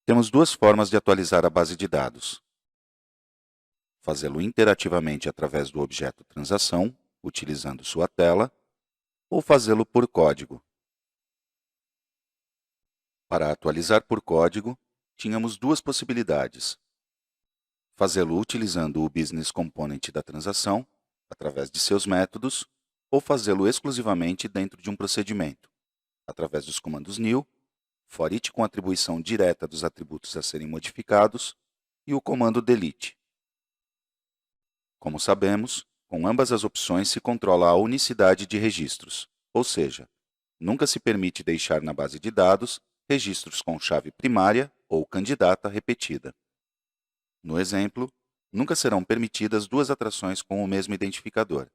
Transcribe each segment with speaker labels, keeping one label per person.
Speaker 1: Temos duas formas de atualizar a base de dados. Fazê-lo interativamente através do objeto transação, utilizando sua tela, ou fazê-lo por código. Para atualizar por código, tínhamos duas possibilidades. Fazê-lo utilizando o Business Component da transação, através de seus métodos, ou fazê-lo exclusivamente dentro de um procedimento, através dos comandos new, for each com atribuição direta dos atributos a serem modificados, e o comando delete. Como sabemos, com ambas as opções se controla a unicidade de registros, ou seja, nunca se permite deixar na base de dados registros com chave primária ou candidata repetida. No exemplo, nunca serão permitidas duas atrações com o mesmo identificador.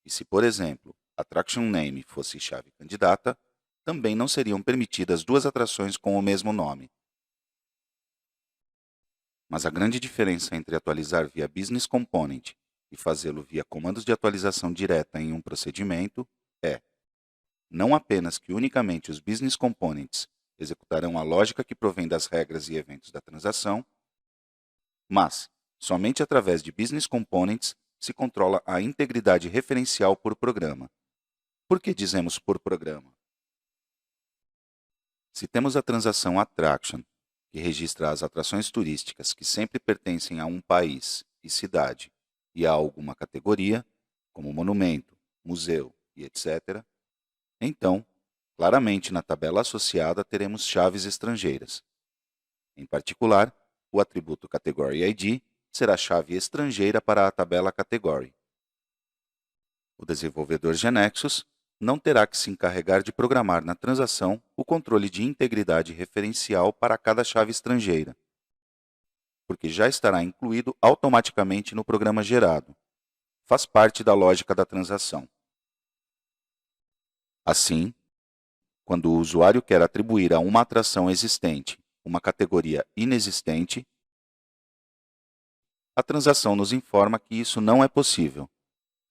Speaker 1: E se, por exemplo, attraction name fosse chave candidata, também não seriam permitidas duas atrações com o mesmo nome. Mas a grande diferença entre atualizar via Business Component e fazê-lo via comandos de atualização direta em um procedimento é não apenas que unicamente os Business Components executarão a lógica que provém das regras e eventos da transação, mas somente através de Business Components se controla a integridade referencial por programa. Por que dizemos por programa? Se temos a transação Attraction, que registra as atrações turísticas que sempre pertencem a um país e cidade e a alguma categoria, como monumento, museu e etc., então, claramente na tabela associada teremos chaves estrangeiras. Em particular, o atributo Category ID será chave estrangeira para a tabela Category. O desenvolvedor GeneXus não terá que se encarregar de programar na transação o controle de integridade referencial para cada chave estrangeira, porque já estará incluído automaticamente no programa gerado. Faz parte da lógica da transação. Assim, quando o usuário quer atribuir a uma atração existente uma categoria inexistente, a transação nos informa que isso não é possível.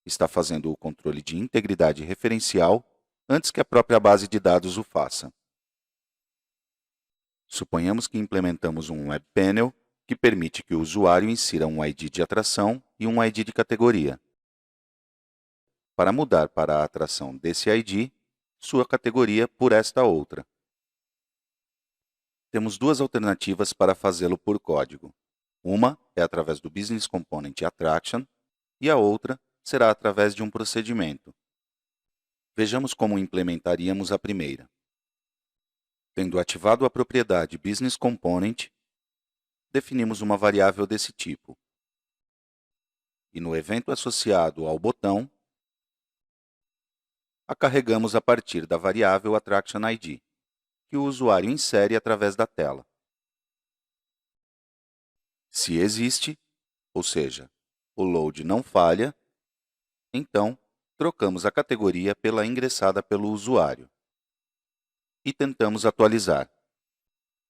Speaker 1: Está fazendo o controle de integridade referencial antes que a própria base de dados o faça. Suponhamos que implementamos um Web Panel que permite que o usuário insira um ID de atração e um ID de categoria. Para mudar para a atração desse ID, sua categoria por esta outra. Temos duas alternativas para fazê-lo por código. Uma é através do Business Component Attraction e a outra será através de um procedimento. Vejamos como implementaríamos a primeira. Tendo ativado a propriedade Business Component, definimos uma variável desse tipo. E no evento associado ao botão, a carregamos a partir da variável Attraction ID, que o usuário insere através da tela. Se existe, ou seja, o load não falha, então trocamos a categoria pela ingressada pelo usuário e tentamos atualizar.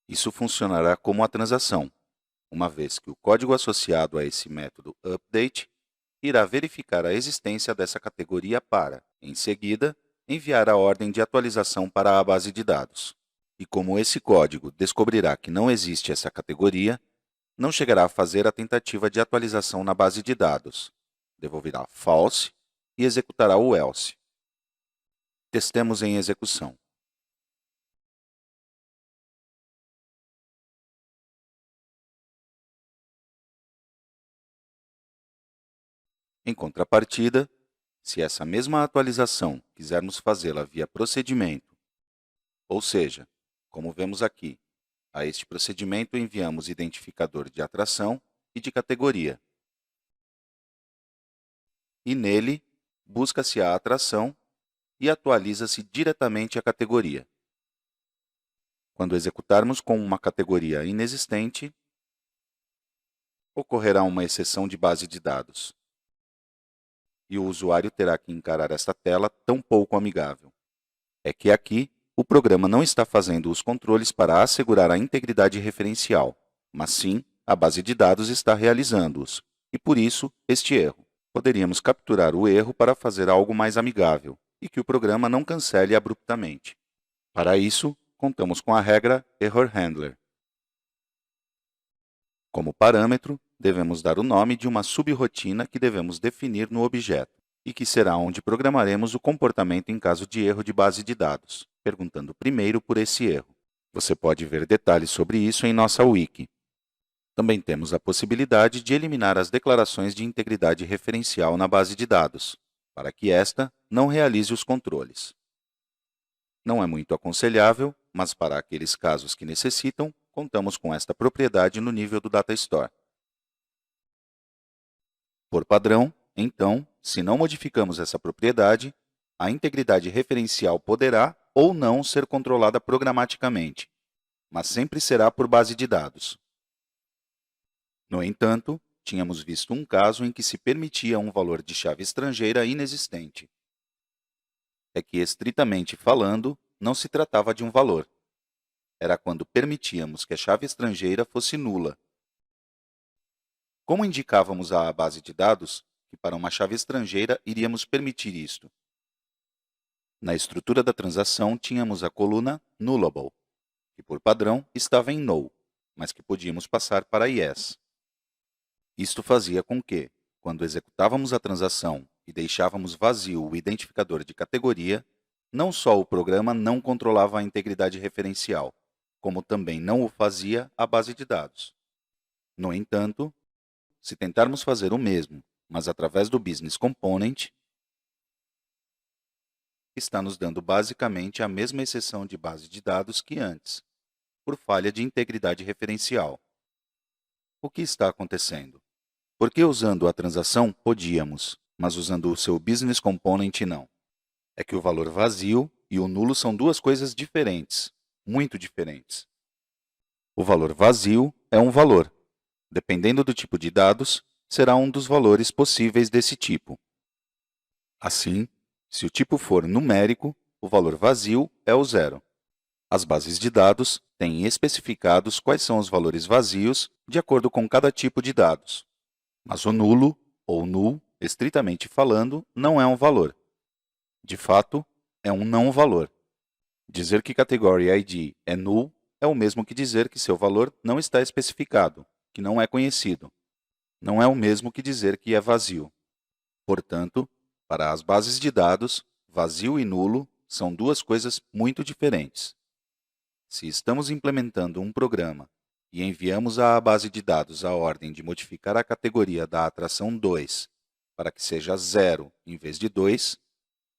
Speaker 1: Isso funcionará como a transação, uma vez que o código associado a esse método update irá verificar a existência dessa categoria para, em seguida, enviar a ordem de atualização para a base de dados. E como esse código descobrirá que não existe essa categoria, não chegará a fazer a tentativa de atualização na base de dados. Devolverá false e executará o else. Testemos em execução. Em contrapartida, se essa mesma atualização quisermos fazê-la via procedimento, ou seja, como vemos aqui, a este procedimento enviamos identificador de atração e de categoria. E nele, busca-se a atração e atualiza-se diretamente a categoria. Quando executarmos com uma categoria inexistente, ocorrerá uma exceção de base de dados. E o usuário terá que encarar esta tela tão pouco amigável. É que aqui, o programa não está fazendo os controles para assegurar a integridade referencial, mas sim, a base de dados está realizando-os, e por isso, este erro. Poderíamos capturar o erro para fazer algo mais amigável, e que o programa não cancele abruptamente. Para isso, contamos com a regra Error Handler. Como parâmetro, devemos dar o nome de uma subrotina que devemos definir no objeto e que será onde programaremos o comportamento em caso de erro de base de dados, perguntando primeiro por esse erro. Você pode ver detalhes sobre isso em nossa wiki. Também temos a possibilidade de eliminar as declarações de integridade referencial na base de dados, para que esta não realize os controles. Não é muito aconselhável, mas para aqueles casos que necessitam, contamos com esta propriedade no nível do Data Store. Por padrão, então, se não modificamos essa propriedade, a integridade referencial poderá ou não ser controlada programaticamente, mas sempre será por base de dados. No entanto, tínhamos visto um caso em que se permitia um valor de chave estrangeira inexistente. É que, estritamente falando, não se tratava de um valor. Era quando permitíamos que a chave estrangeira fosse nula. Como indicávamos à base de dados que para uma chave estrangeira iríamos permitir isto? Na estrutura da transação, tínhamos a coluna Nullable, que por padrão estava em No, mas que podíamos passar para Yes. Isto fazia com que, quando executávamos a transação e deixávamos vazio o identificador de categoria, não só o programa não controlava a integridade referencial, como também não o fazia a base de dados. No entanto, se tentarmos fazer o mesmo, mas através do Business Component, está nos dando basicamente a mesma exceção de base de dados que antes, por falha de integridade referencial. O que está acontecendo? Porque usando a transação podíamos, mas usando o seu Business Component não. É que o valor vazio e o nulo são duas coisas diferentes, muito diferentes. O valor vazio é um valor. Dependendo do tipo de dados, será um dos valores possíveis desse tipo. Assim, se o tipo for numérico, o valor vazio é o zero. As bases de dados têm especificados quais são os valores vazios de acordo com cada tipo de dados. Mas o nulo, ou null, estritamente falando, não é um valor. De fato, é um não valor. Dizer que category ID é null é o mesmo que dizer que seu valor não está especificado, que não é conhecido. Não é o mesmo que dizer que é vazio. Portanto, para as bases de dados, vazio e nulo são duas coisas muito diferentes. Se estamos implementando um programa e enviamos à base de dados a ordem de modificar a categoria da atração 2 para que seja 0 em vez de 2,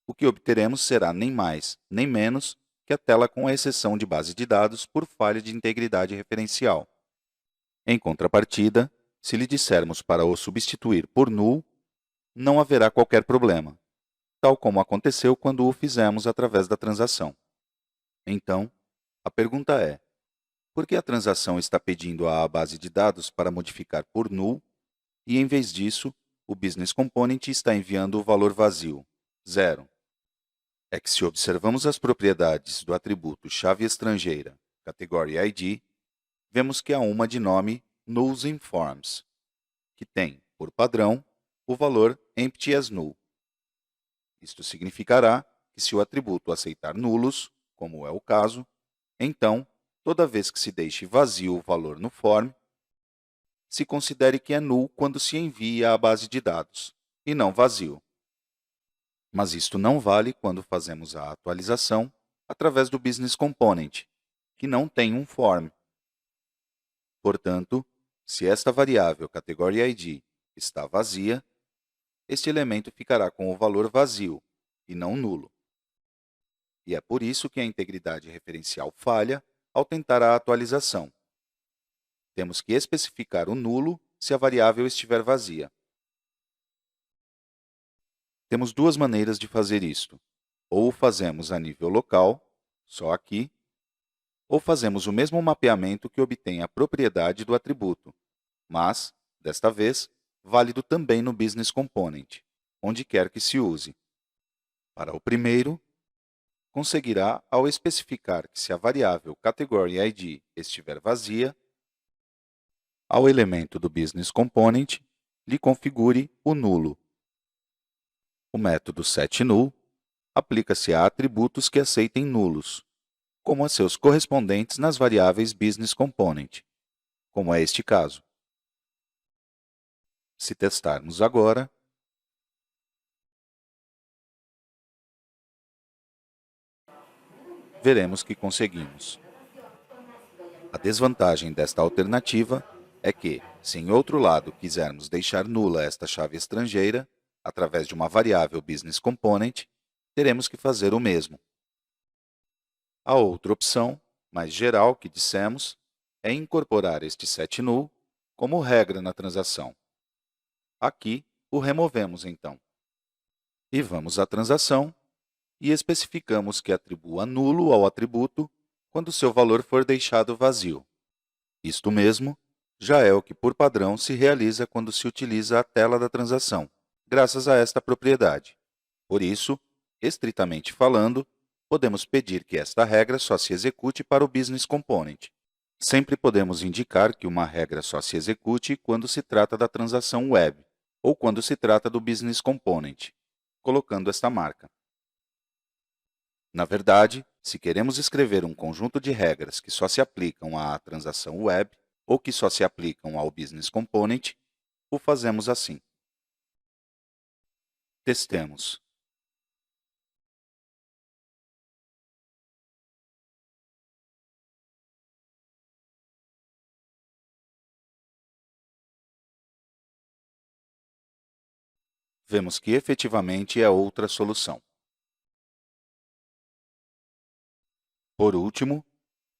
Speaker 1: o que obteremos será nem mais nem menos que a tela com a exceção de base de dados por falha de integridade referencial. Em contrapartida, se lhe dissermos para o substituir por null, não haverá qualquer problema, tal como aconteceu quando o fizemos através da transação. Então, a pergunta é: por que a transação está pedindo à base de dados para modificar por null e, em vez disso, o Business Component está enviando o valor vazio, 0? É que se observamos as propriedades do atributo chave estrangeira, category ID, vemos que há uma de nome NullsInForms, que tem, por padrão, o valor empty as null. Isto significará que se o atributo aceitar nulos, como é o caso, então, toda vez que se deixe vazio o valor no form, se considere que é null quando se envia à base de dados, e não vazio. Mas isto não vale quando fazemos a atualização através do Business Component, que não tem um form. Portanto, se esta variável category ID está vazia, este elemento ficará com o valor vazio, e não nulo. E é por isso que a integridade referencial falha ao tentar a atualização. Temos que especificar o nulo se a variável estiver vazia. Temos duas maneiras de fazer isto. Ou o fazemos a nível local, só aqui, ou fazemos o mesmo mapeamento que obtém a propriedade do atributo, mas, desta vez, válido também no Business Component, onde quer que se use. Para o primeiro, conseguirá ao especificar que se a variável category ID estiver vazia, ao elemento do Business Component lhe configure o nulo. O método setNull aplica-se a atributos que aceitem nulos, como a seus correspondentes nas variáveis Business Component, como é este caso. Se testarmos agora, veremos que conseguimos. A desvantagem desta alternativa é que, se em outro lado quisermos deixar nula esta chave estrangeira, através de uma variável business component, teremos que fazer o mesmo. A outra opção, mais geral que dissemos, é incorporar este set null como regra na transação. Aqui, o removemos então. E vamos à transação e especificamos que atribua nulo ao atributo quando seu valor for deixado vazio. Isto mesmo, já é o que por padrão se realiza quando se utiliza a tela da transação, graças a esta propriedade. Por isso, estritamente falando, podemos pedir que esta regra só se execute para o Business Component. Sempre podemos indicar que uma regra só se execute quando se trata da transação web ou quando se trata do Business Component, colocando esta marca. Na verdade, se queremos escrever um conjunto de regras que só se aplicam à transação web ou que só se aplicam ao Business Component, o fazemos assim. Testemos. Vemos que efetivamente é outra solução. Por último,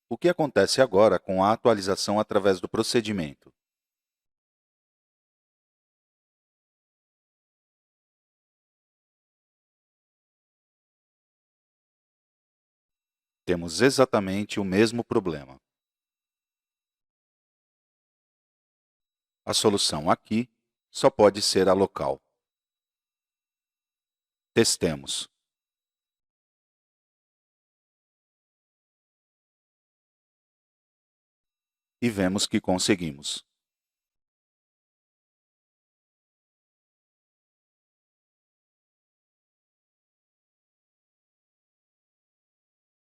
Speaker 1: o que acontece agora com a atualização através do procedimento? Temos exatamente o mesmo problema. A solução aqui só pode ser a local. Testemos. E vemos que conseguimos.